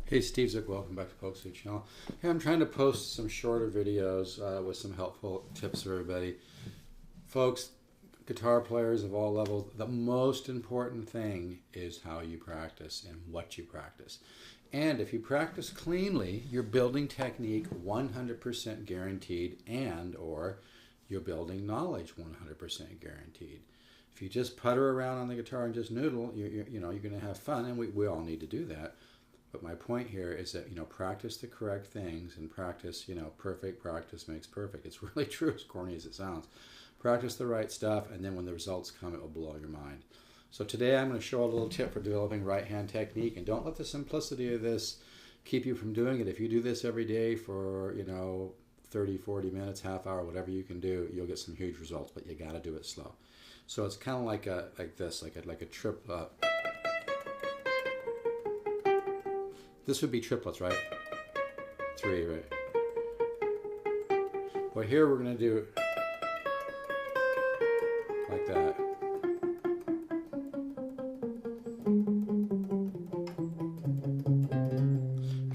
Hey, Steve Zook, welcome back to Post Suit Channel. Hey, I'm trying to post some shorter videos with some helpful tips for everybody. Folks, guitar players of all levels, the most important thing is how you practice and what you practice. And if you practice cleanly, you're building technique 100% guaranteed, and or you're building knowledge 100% guaranteed. If you just putter around on the guitar and just noodle, you're going to have fun, and we all need to do that. But my point here is that, practice the correct things and practice, perfect practice makes perfect. It's really true, as corny as it sounds. Practice the right stuff, and then when the results come, it will blow your mind. So today I'm going to show a little tip for developing right hand technique, and don't let the simplicity of this keep you from doing it. If you do this every day for, 30, 40 minutes, half hour, whatever you can do, you'll get some huge results, but you got to do it slow. So it's kind of like a trip. This would be triplets, right? 3, right? Well, here we're going to do like that.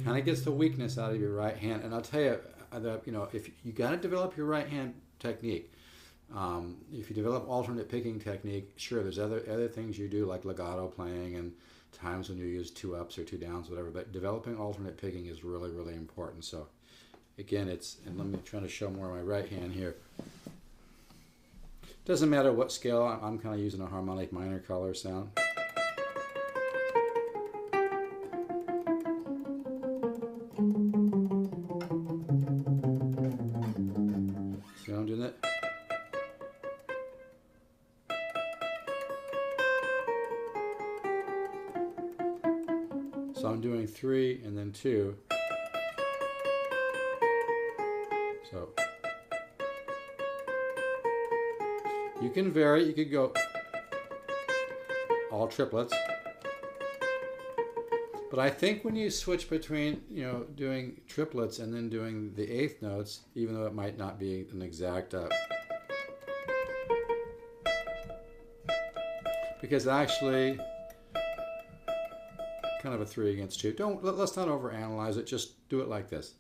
Kind of gets the weakness out of your right hand. And I'll tell you, if you got to develop your right hand technique. If you develop alternate picking technique, sure, there's other things you do like legato playing and times when you use 2 ups or 2 downs, whatever, but developing alternate picking is really, really important. So again, and let me try to show more of my right hand here. Doesn't matter what scale, I'm kind of using a harmonic minor color sound. See how I'm doing that? So I'm doing 3 and then 2. So you can vary. You could go all triplets. But I think when you switch between, doing triplets and then doing the 8th notes, even though it might not be an exact because actually kind of a 3 against 2. Let's not overanalyze it. Just do it like this.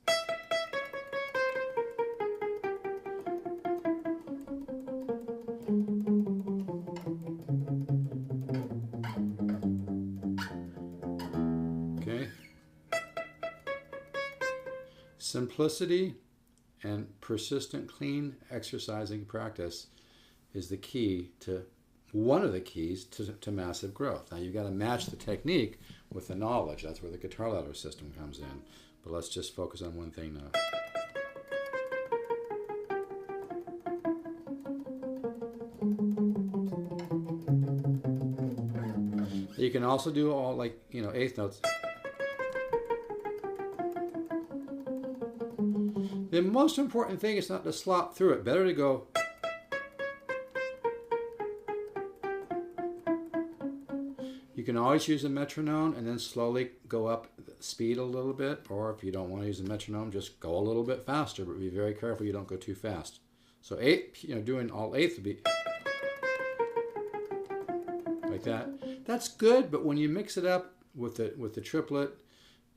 Okay. Simplicity and persistent, clean exercising practice is the key to one of the keys to massive growth. Now you've got to match the technique with the knowledge. That's where the guitar ladder system comes in. But let's just focus on one thing now. You can also do all 8th notes. The most important thing is not to slop through it. Better to go. You can always use a metronome and then slowly go up speed a little bit, or if you don't want to use a metronome, just go a little bit faster, but be very careful you don't go too fast. So 8, doing all 8th would be like that. That's good, but when you mix it up with the triplet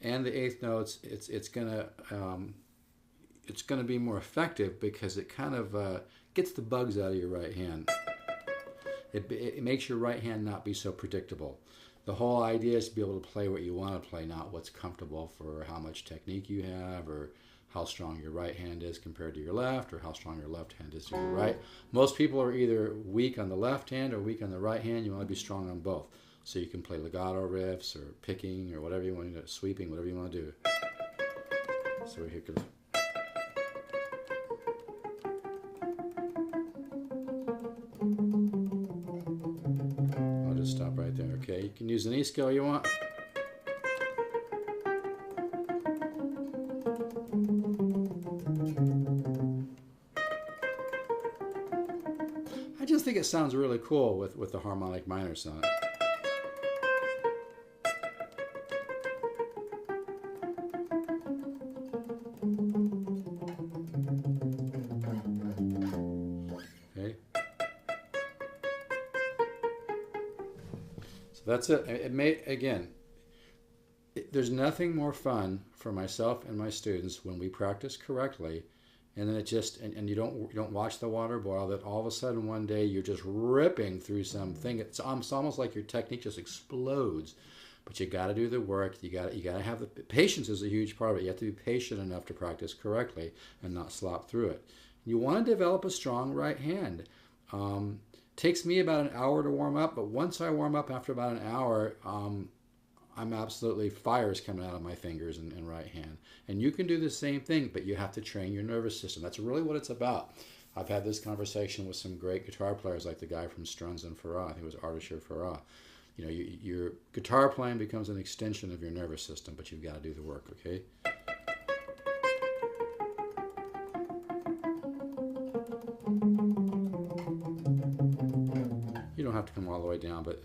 and the 8th notes, it's gonna be more effective because it kind of gets the bugs out of your right hand. It makes your right hand not be so predictable. The whole idea is to be able to play what you want to play, not what's comfortable for how much technique you have or how strong your right hand is compared to your left or how strong your left hand is to your right. Most people are either weak on the left hand or weak on the right hand. You want to be strong on both. So you can play legato riffs or picking or whatever you want to do, sweeping, whatever you want to do. So here goes. Stop right there. Okay, you can use any scale you want. I just think it sounds really cool with the harmonic minor sound. Okay. So that's it. It may, again, there's nothing more fun for myself and my students when we practice correctly, and then it just and you don't watch the water boil. That all of a sudden one day you're just ripping through something. It's almost like your technique just explodes. But you got to do the work. You got to have the patience is a huge part of it. You have to be patient enough to practice correctly and not slop through it. You want to develop a strong right hand. Takes me about an hour to warm up, but once I warm up after about an hour, I'm absolutely fire's coming out of my fingers and right hand. And you can do the same thing, but you have to train your nervous system. That's really what it's about. I've had this conversation with some great guitar players, like the guy from Strunz and Farah. I think it was Ardeshir Farah. You know, your guitar playing becomes an extension of your nervous system, but you've got to do the work, okay? You don't have to come all the way down, but...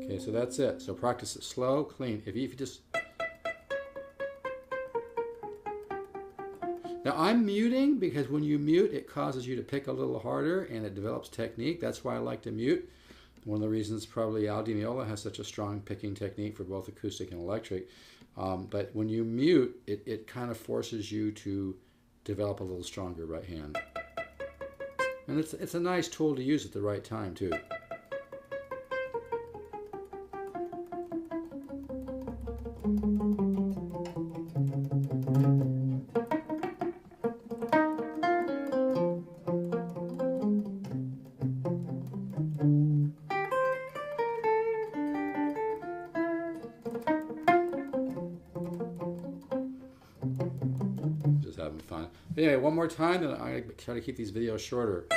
Okay, so that's it. So practice it slow, clean. If you just... Now I'm muting because when you mute, it causes you to pick a little harder and it develops technique. That's why I like to mute. One of the reasons probably Al Di Meola has such a strong picking technique for both acoustic and electric. But when you mute, it kind of forces you to develop a little stronger right hand. And it's a nice tool to use at the right time too. Having fun. Anyway, one more time, then I try to keep these videos shorter.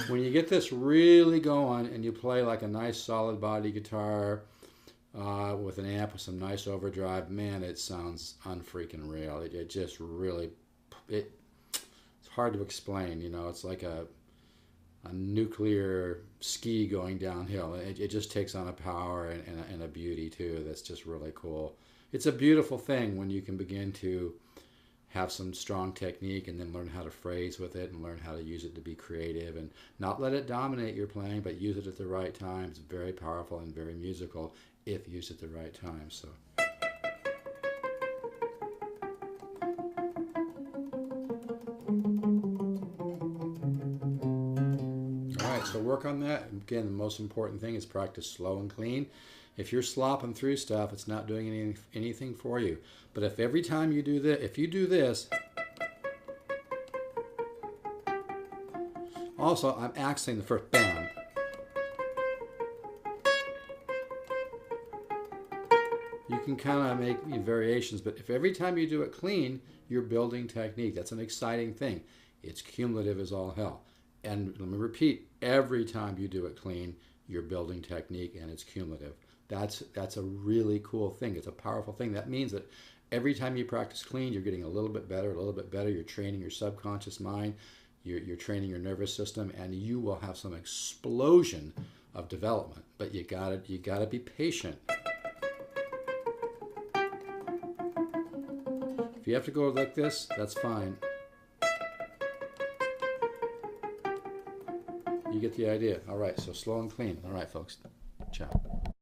When you get this really going and you play like a nice solid body guitar with an amp with some nice overdrive, man, it sounds unfreaking real. It just really, it's hard to explain, you know, it's like a nuclear ski going downhill. It just takes on a power and a beauty too that's just really cool. It's a beautiful thing when you can begin to have some strong technique and then learn how to phrase with it and learn how to use it to be creative and not let it dominate your playing, but use it at the right time. It's very powerful and very musical if used at the right time. So. So work on that. Again, the most important thing is practice slow and clean. If you're slopping through stuff, it's not doing anything for you. But if every time you do this, if you do this, also I'm accenting the first bam. You can kind of make variations, but if every time you do it clean, you're building technique. That's an exciting thing. It's cumulative as all hell. And let me repeat, every time you do it clean, you're building technique and it's cumulative. That's a really cool thing. It's a powerful thing. That means that every time you practice clean, you're getting a little bit better, a little bit better. You're training your subconscious mind, you're training your nervous system, and you will have some explosion of development. But you gotta be patient. If you have to go like this, that's fine. You get the idea. All right, so slow and clean. All right, folks. Ciao.